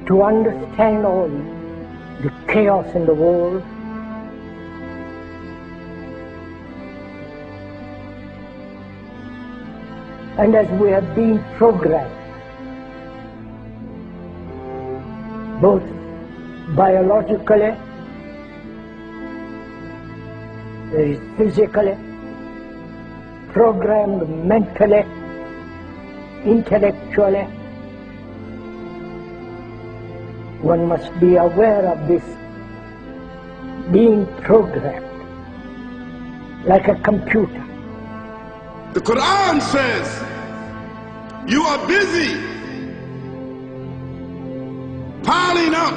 to understand all the chaos in the world, and as we have been programmed, both biologically, physically, programmed mentally, intellectually, one must be aware of this being programmed like a computer. The Quran says you are busy piling up,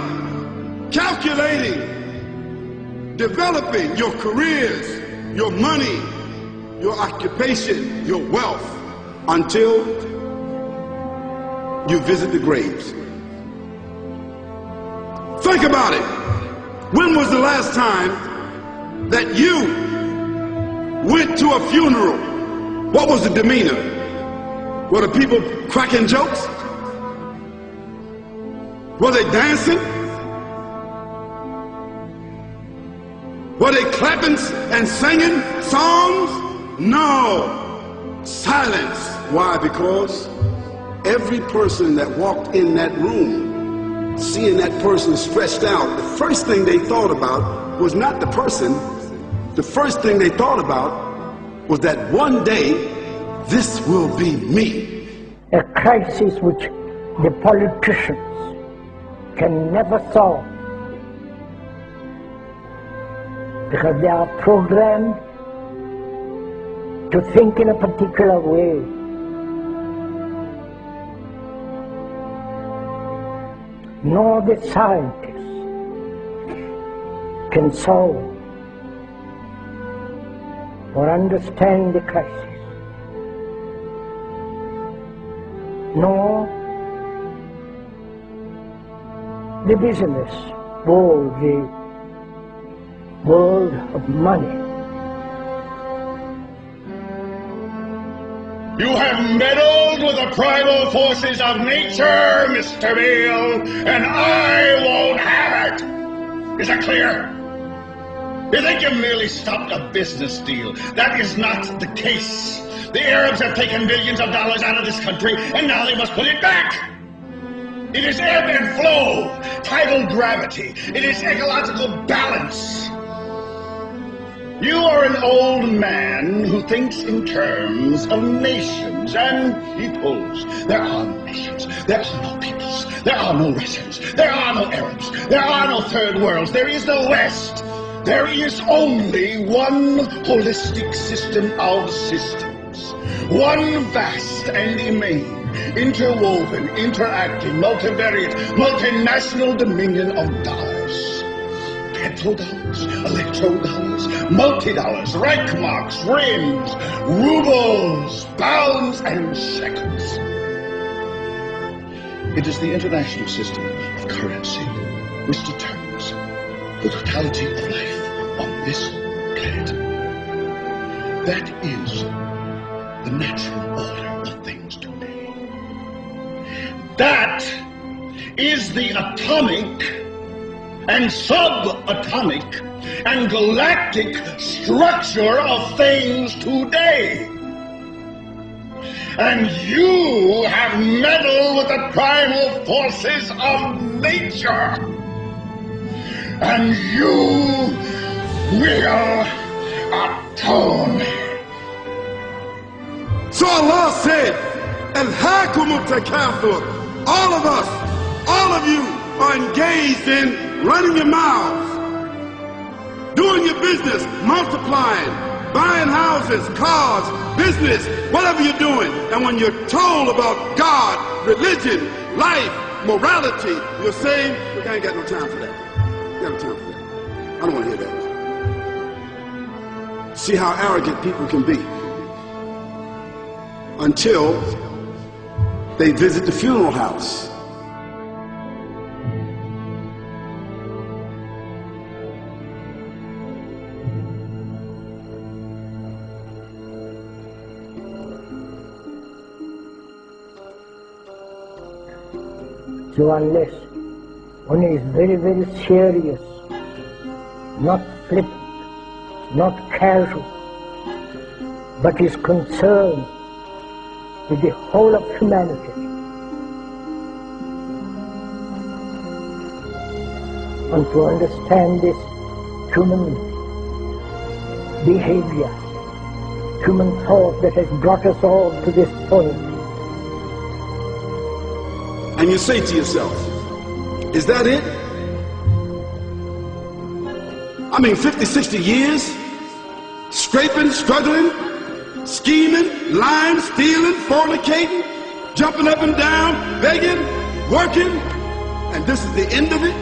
calculating, developing your careers, your money, your occupation, your wealth, until you visit the graves. Think about it. When was the last time that you went to a funeral? What was the demeanor? Were the people cracking jokes? Were they dancing? Were they clapping and singing songs? No. Silence. Why? Because every person that walked in that room, seeing that person stretched out, the first thing they thought about was not the person. The first thing they thought about was that one day this will be me. A crisis which the politicians can never solve because they are programmed to think in a particular way. Nor the scientists can solve or understand the crisis, nor the business world, the world of money. You have meddled with the primal forces of nature, Mr. Beale, and I won't have it. Is that clear? You think you merely stopped a business deal. That is not the case. The Arabs have taken billions of dollars out of this country, and now they must put it back. It is ebb and flow, tidal gravity. It is ecological balance. You are an old man who thinks in terms of nations and peoples. There are no nations. There are no peoples. There are no Russians. There are no Arabs. There are no third worlds. There is no West. There is only one holistic system of systems. One vast and immane, interwoven, interacting, multivariate, multinational dominion of dollars. Petrodollars, electrodollars, multi-dollars, Reichmarks, rims, rubles, pounds, and shekels. It is the international system of currency which determines the totality of life on this planet. That is the natural order of things today. That is the atomic and subatomic and galactic structure of things today. And you have meddled with the primal forces of nature. And you will atone. So Allah said, Al-Hakum al-Takathur. All of us, all of you are engaged in running your mouths, doing your business, multiplying, buying houses, cars, business, whatever you're doing. And when you're told about God, religion, life, morality, you're saying, look, I ain't got no time for that. I ain't got no time for that. I don't want to hear that. See how arrogant people can be until they visit the funeral house. So unless One is very, very serious, not flippant, not casual, but is concerned with the whole of humanity. And to understand this human behavior, human thought that has brought us all to this point. And you say to yourself, is that it? I mean, 50, 60 years, scraping, struggling, scheming, lying, stealing, fornicating, jumping up and down, begging, working, and this is the end of it?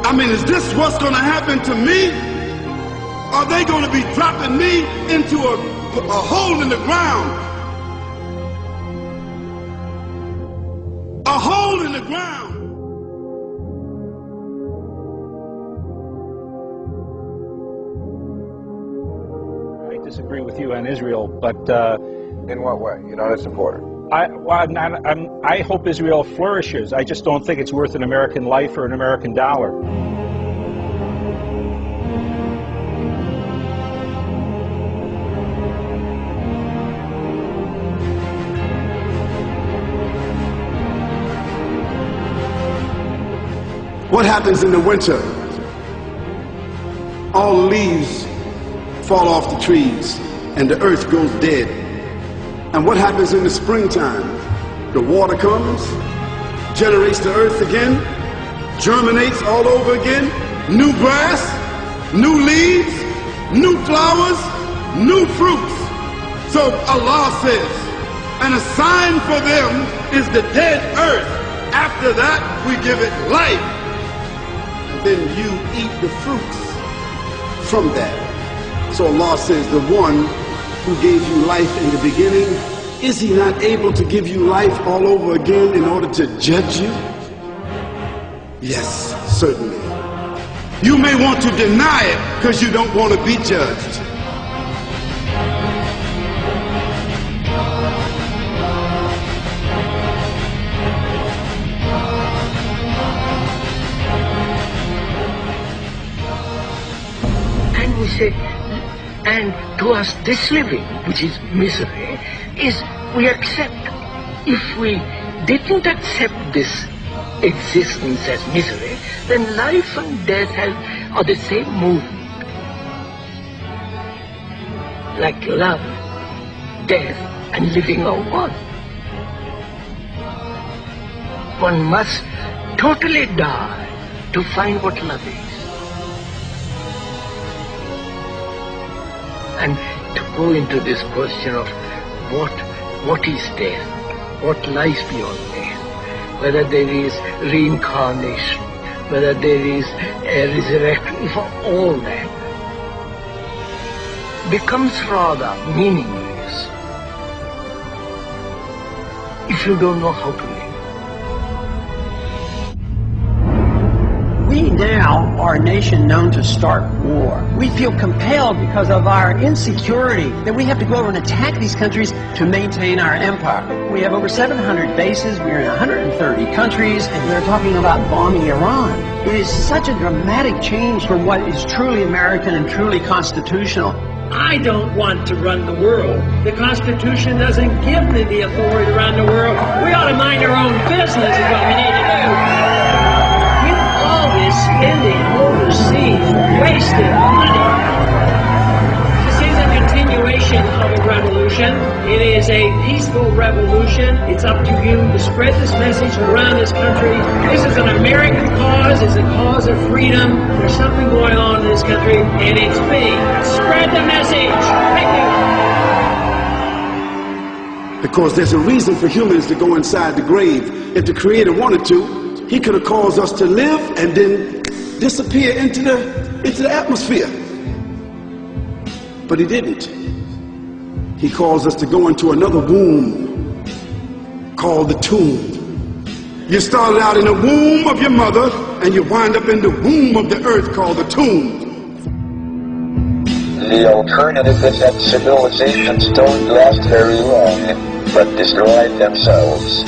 I mean, is this what's going to happen to me? Are they going to be dropping me into a hole in the ground? A hole in the ground. I disagree with you on Israel, but in what way? You're not a supporter. I hope Israel flourishes. I just don't think it's worth an American life or an American dollar. What happens in the winter? All the leaves fall off the trees and the earth goes dead. And what happens in the springtime? The water comes, generates the earth again, germinates all over again, new grass, new leaves, new flowers, new fruits. So Allah says, and a sign for them is the dead earth. After that, we give it life. And then you eat the fruits from that. So Allah says, the one who gave you life in the beginning, is he not able to give you life all over again in order to judge you? Yes, certainly. You may want to deny it because you don't want to be judged. And we say, and to us this living, which is misery, is we accept. If we didn't accept this existence as misery, then life and death are the same movement. Like love, death, and living are one. One must totally die to find what love is. And to go into this question of what is death, what lies beyond death, whether there is reincarnation, whether there is a resurrection, for all that becomes rather meaningless if you don't know how to live. We now are a nation known to start war. We feel compelled because of our insecurity that we have to go over and attack these countries to maintain our empire. We have over 700 bases, we're in 130 countries, and we're talking about bombing Iran. It is such a dramatic change from what is truly American and truly constitutional. I don't want to run the world. The Constitution doesn't give me the authority to run the world. We ought to mind our own business is what we need to do. With all this spending overseas, wasted money. This is a continuation of a revolution. It is a peaceful revolution. It's up to you to spread this message around this country. This is an American cause. It's a cause of freedom. There's something going on in this country, and it's me. Spread the message. Thank you. Because there's a reason for humans to go inside the grave. If the Creator wanted to, He could have caused us to live and then disappear into the atmosphere. But He didn't. He caused us to go into another womb called the tomb. You started out in the womb of your mother and you wind up in the womb of the earth called the tomb. The alternative is that civilizations don't last very long, but destroy themselves.